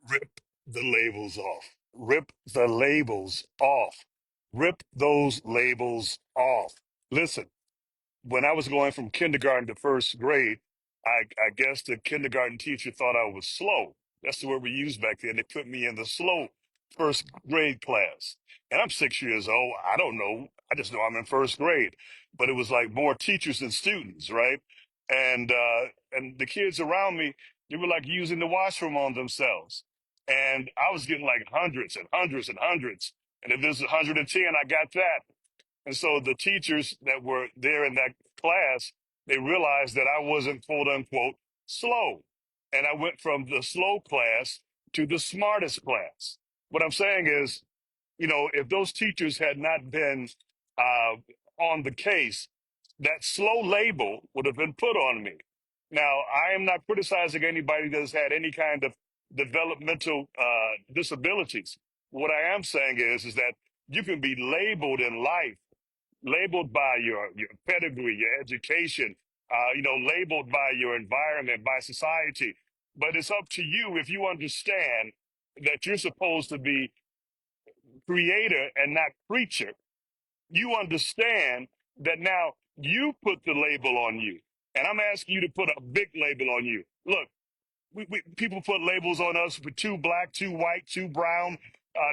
Rip the labels off. Rip the labels off. Rip those labels off. Listen, when I was going from kindergarten to first grade, I guess the kindergarten teacher thought I was slow. That's the word we used back then. They put me in the slow first grade class. And I'm 6 years old. I don't know. I just know I'm in first grade. But it was like more teachers than students, right? And the kids around me, they were like using the washroom on themselves. And I was getting like hundreds and hundreds and hundreds. And if there's 110, I got that. And so the teachers that were there in that class, they realized that I wasn't quote unquote slow. And I went from the slow class to the smartest class. What I'm saying is, if those teachers had not been uh, on the case, that slow label would have been put on me. Now, I am not criticizing anybody that's had any kind of developmental disabilities. What I am saying is that you can be labeled in life, labeled by your pedigree, your education, labeled by your environment, by society. But it's up to you if you understand that you're supposed to be creator and not creature. You understand that now you put the label on you. And I'm asking you to put a big label on you. Look, people put labels on us with too black, too white, too brown,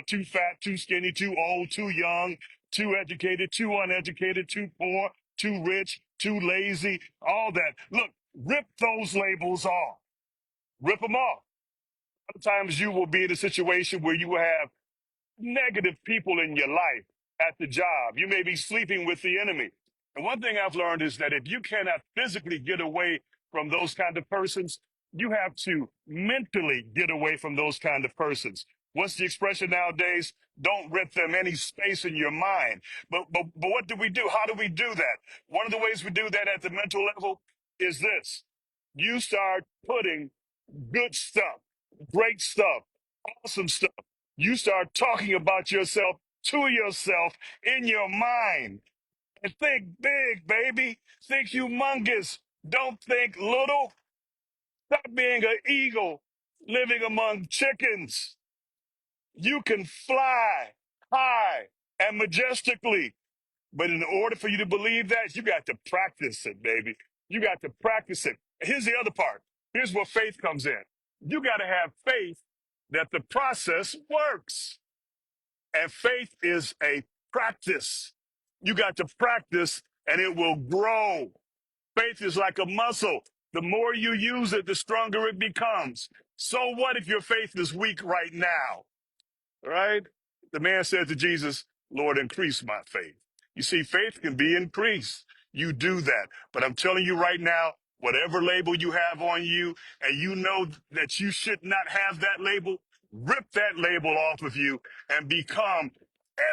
too fat, too skinny, too old, too young, too educated, too uneducated, too poor, too rich, too lazy, all that. Look, rip those labels off. Rip them off. Sometimes you will be in a situation where you will have negative people in your life at the job. You may be sleeping with the enemy. And one thing I've learned is that if you cannot physically get away from those kind of persons, you have to mentally get away from those kind of persons. What's the expression nowadays? Don't rent them any space in your mind. But what do we do? How do we do that? One of the ways we do that at the mental level is this. You start putting good stuff, great stuff, awesome stuff. You start talking about yourself to yourself in your mind. And think big, baby. Think humongous. Don't think little. Stop being an eagle living among chickens. You can fly high and majestically. But in order for you to believe that, you got to practice it, baby. You got to practice it. Here's the other part. Here's where faith comes in. You got to have faith that the process works. And faith is a practice. You got to practice and it will grow. Faith is like a muscle. The more you use it, the stronger it becomes. So what if your faith is weak right now? Right? The man said to Jesus, Lord, increase my faith. You see, faith can be increased. You do that. But I'm telling you right now, whatever label you have on you, and you know that you should not have that label, rip that label off of you and become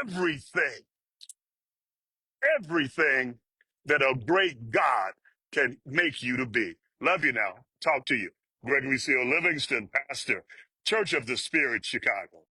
everything, everything that a great God can make you to be. Love you now. Talk to you. Gregory Seal Livingston, pastor, Church of the Spirit, Chicago.